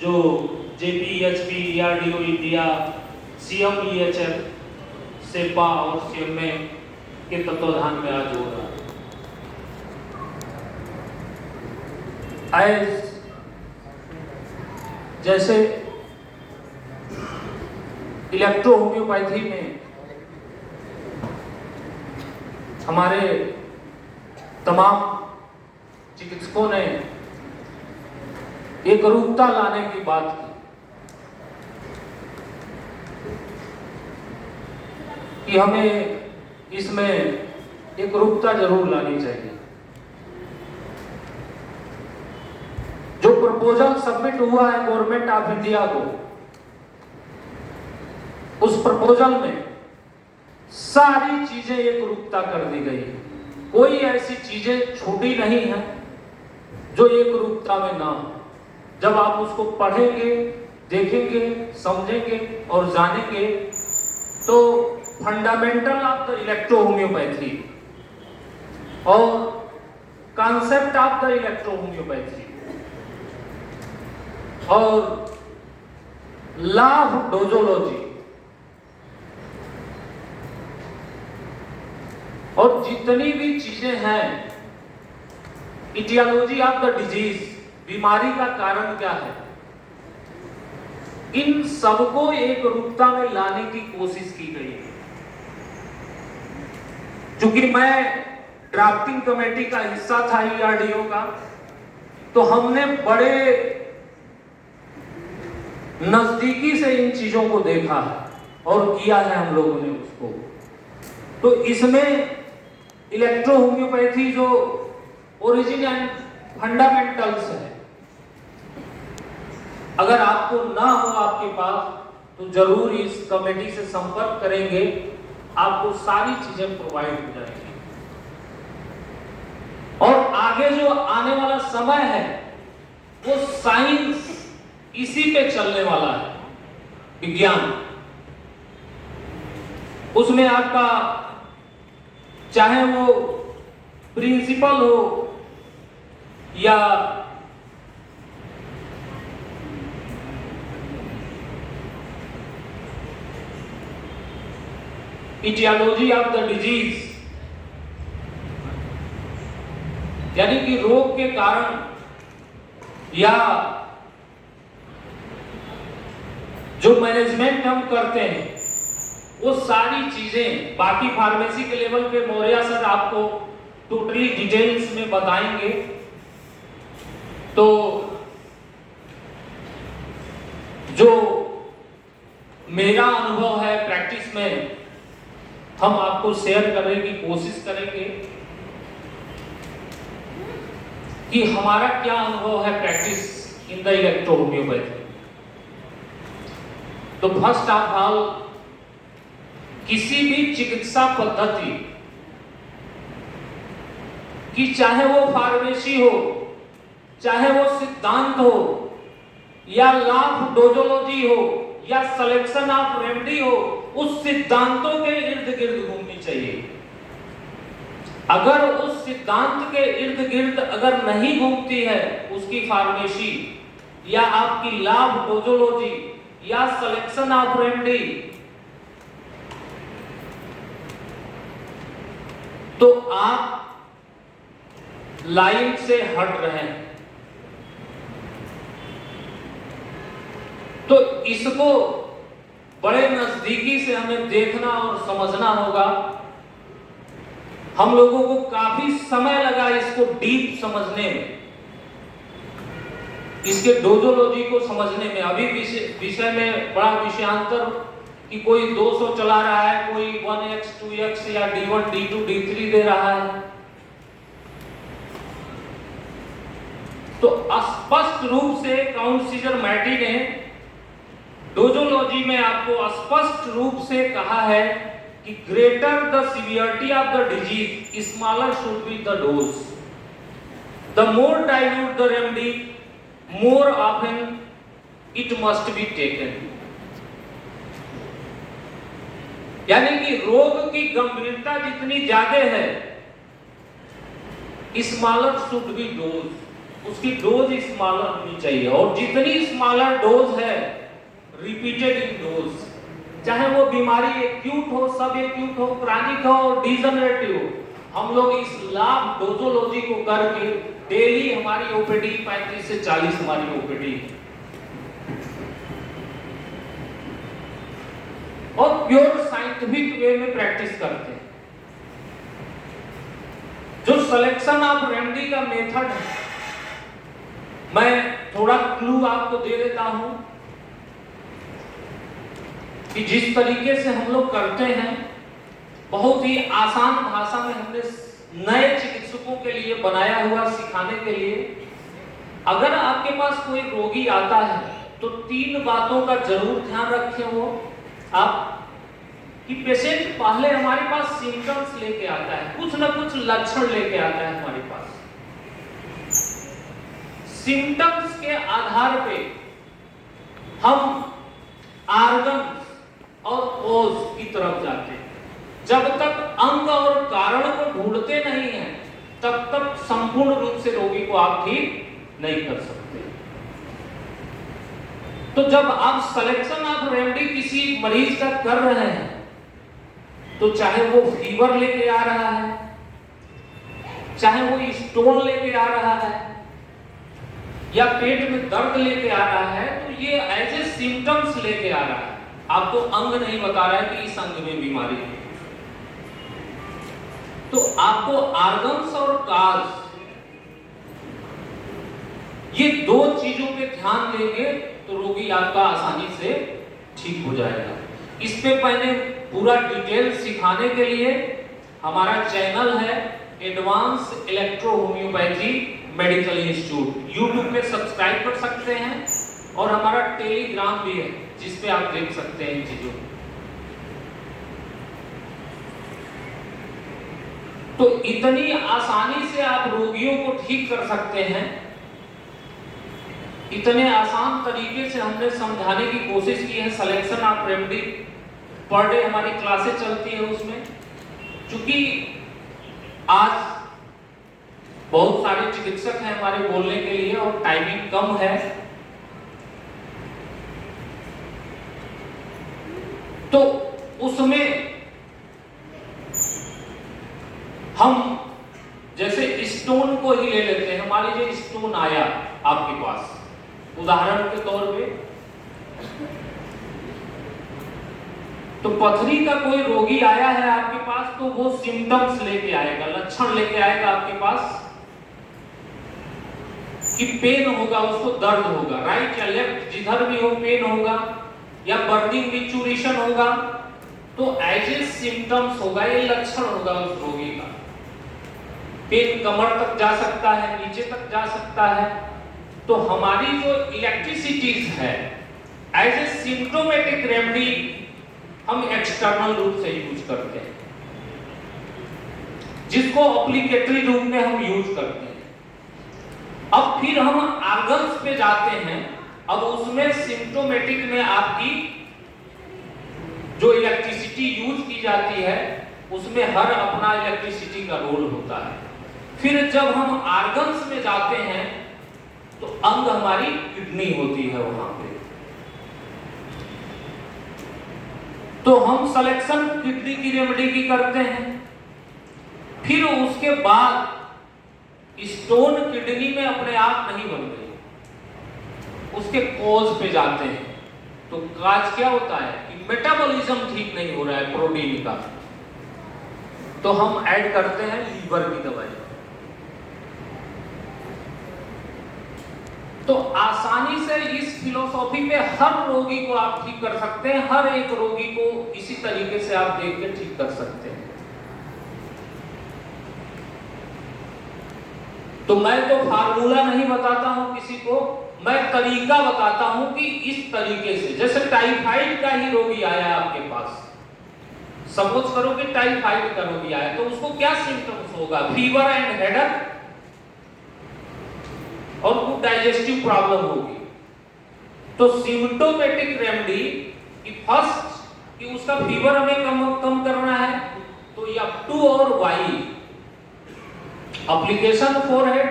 जो JPHP, DRDO India, CM EHF, सेपा और CMA के तत्वाधान में आज हो रहा है। जैसे इलेक्ट्रो होम्योपैथी में हमारे तमाम चिकित्सकों ने एक रूपता लाने की बात की कि हमें इसमें एक रूपता जरूर लानी चाहिए। जो प्रपोजल सबमिट हुआ है गवर्नमेंट ऑफ इंडिया को, उस प्रपोजल में सारी चीजें एक रूपता कर दी गई है। कोई ऐसी चीजें छूटी नहीं है जो एक रूपता में ना हो। जब आप उसको पढ़ेंगे, देखेंगे, समझेंगे और जानेंगे तो fundamental of the electro homoeopathy और concept of the electro homoeopathy और लॉ ऑफ डोजोलॉजी और जितनी भी चीजें हैं, इटियोलॉजी ऑफ द डिजीज, बीमारी का कारण क्या है, इन सबको एक रूपता में लाने की कोशिश की गई है। चूंकि मैं ड्राफ्टिंग कमेटी का हिस्सा था ERDO का, तो हमने बड़े नजदीकी से इन चीजों को देखा है और किया है हम लोगों ने उसको। तो इसमें इलेक्ट्रो होम्योपैथी जो ओरिजिन एंड फंडामेंटल्स है, अगर आपको ना हो आपके पास तो जरूर इस कमेटी से संपर्क करेंगे, आपको सारी चीजें प्रोवाइड हो जाएंगी। और आगे जो आने वाला समय है वो साइंस इसी पे चलने वाला है, विज्ञान। उसमें आपका चाहे वो प्रिंसिपल हो या इटियोलॉजी ऑफ द डिजीज, यानी कि रोग के कारण या जो मैनेजमेंट हम करते हैं, वो सारी चीजें बाकी फार्मेसी के लेवल पे मौर्या सर आपको टोटली डिटेल्स में बताएंगे। तो जो मेरा अनुभव है प्रैक्टिस में, हम आपको शेयर करने की कोशिश करेंगे कि हमारा क्या अनुभव है practice in the electro homeopathy. तो फर्स्ट ऑफ ऑल, किसी भी चिकित्सा पद्धति कि चाहे वो फार्मेसी हो, चाहे वो सिद्धांत हो या लॉ ऑफ डोजोलॉजी हो या सिलेक्शन ऑफ रेमेडी हो, उस सिद्धांतों के इर्द गिर्द घूमनी चाहिए। अगर उस सिद्धांत के इर्द गिर्द अगर नहीं घूमती है उसकी फार्मेसी या आपकी लॉ ऑफ डोजोलॉजी या सिलेक्शन ऑफ रेमेडी, तो आप लाइन से हट रहे हैं। तो इसको बड़े नजदीकी से हमें देखना और समझना होगा। हम लोगों को काफी समय लगा इसको डीप समझने में, इसके डोजोलॉजी को समझने में। अभी विषय में बड़ा विषयांतर कि कोई 200 चला रहा है, कोई 1x 2x या D1 D2 D3 दे रहा है। तो स्पष्ट रूप से काउंट सीजर मैटी ने डोजोलॉजी में आपको स्पष्ट रूप से कहा है कि greater the severity of the disease, smaller should be the dose. The more dilute the remedy, more often it must be taken. यानी कि रोग की गंभीरता जितनी ज्यादा है, स्मॉलर शुड बी डोज। उसकी डोज स्मॉलर होनी चाहिए, और जितनी स्मॉलर डोज है, रिपीटेड इन डोज, चाहे वो बीमारी एक्यूट हो, सब एक्यूट हो, क्रॉनिक हो, डिजनरेटिव हो, हम लोग इस लाभ डोजोलॉजी को करके डेली हमारी ओपीडी 35 से 40 हमारी ओपीडी और प्योर साइंटिफिक वे में प्रैक्टिस करते हैं। जो सिलेक्शन ऑफ रेमेडी का मेथड है, मैं थोड़ा क्लू आपको दे देता हूं कि जिस तरीके से हम लोग करते हैं, बहुत ही आसान भाषा में हमने नए चिकित्सकों के लिए बनाया हुआ, सिखाने के लिए। अगर आपके पास कोई रोगी आता है तो 3 बातों का जरूर ध्यान रखें वो आप, कि पेशेंट पहले हमारे पास सिम्टम्स लेके आता है, कुछ ना कुछ लक्षण लेके आता है हमारे पास। सिम्टम्स के आधार पे हम ऑर्गन और कोज की तरफ जाते हैं। जब तक अंग और कारण को ढूंढते नहीं हैं, तब तक संपूर्ण रूप से रोगी को आप ठीक नहीं कर सकते। तो जब आप सिलेक्शन ऑफ रेमेडी किसी मरीज का कर रहे हैं, तो चाहे वो फीवर लेके आ रहा है, चाहे वो स्टोन लेके आ रहा है, या पेट में दर्द लेके आ रहा है, तो ये एज ए सिम्टम्स लेके आ रहा है, आपको अंग नहीं बता रहा है कि इस अंग में बीमारी है। तो आपको ऑर्गन्स और काज, ये 2 चीजों पे ध्यान देंगे तो रोगी आपका आसानी से ठीक हो जाएगा। इस पे मैंने पूरा डिटेल सिखाने के लिए हमारा चैनल है advance electro homeopathy medical institute, YouTube पे सब्सक्राइब कर सकते हैं, और हमारा टेलीग्राम भी है जिस पे आप देख सकते हैं इन चीजों को। तो इतनी आसानी से आप रोगियों को ठीक कर सकते हैं, इतने आसान तरीके से हमने समझाने की कोशिश की है। Selection of remedy per day हमारी क्लासेस चलती है, उसमें चूंकि आज बहुत सारे चिकित्सक हैं हमारे बोलने के लिए और टाइमिंग कम है, तो उसमें हम जैसे स्टोन को ही ले लेते हैं। मान लीजिए स्टोन आया आपके पास, उदाहरण के तौर पे, तो पथरी का कोई रोगी आया है आपके पास, तो वो सिम्टम्स लेके आएगा, लक्षण लेके आएगा आपके पास कि पेन होगा, उसको दर्द होगा, राइट या लेफ्ट जिधर भी हो पेन होगा, या बर्निंग विचुरेशन होगा, तो एज ए सिम्टम्स होगा, ये लक्षण होगा उस रोगी का। पेन कमर तक जा सकता है, नीचे तक जा सकता है। तो हमारी जो इलेक्ट्रिसिटीज है, एज ए सिम्टोमेटिक रेमेडी हम एक्सटर्नल रूप से यूज करते हैं, जिसको एप्लीकेटरी रूप में हम यूज करते हैं। अब फिर हम ऑर्गन्स पे जाते हैं। अब उसमें सिम्टोमेटिक में आपकी जो इलेक्ट्रिसिटी यूज की जाती है, उसमें हर अपना इलेक्ट्रिसिटी का रोल होता है। फिर जब हम ऑर्गन्स में जाते हैं, तो अंग हमारी किडनी होती है वहां पे। तो हम सिलेक्शन किडनी की रेमेडी की करते हैं। फिर उसके बाद स्टोन किडनी में अपने आप नहीं बन गई, उसके कॉज पे जाते हैं। तो काज क्या होता है कि मेटाबॉलिज्म ठीक नहीं हो रहा है प्रोटीन का, तो हम ऐड करते हैं लीवर की दवाई। तो आसानी से इस फिलोसॉफी पे हर रोगी को आप ठीक कर सकते हैं, हर एक रोगी को इसी तरीके से आप देख के ठीक कर सकते हैं। तो मैं तो फार्मूला नहीं बताता हूं किसी को, मैं तरीका बताता हूं कि इस तरीके से, जैसे टाइफाइड का ही रोगी आया आपके पास, सपोज करो कि टाइफाइड का रोगी आया, तो उसको क्या सिम्टम्स होगा? फीवर एंड हेडेक और कुछ डाइजेस्टिव प्रॉब्लम होगी। तो सिम्टोमेटिक रेमेडी की फर्स्ट कि उसका फीवर हमें कम करना है, तो F2 और Y एप्लीकेशन फॉरहेड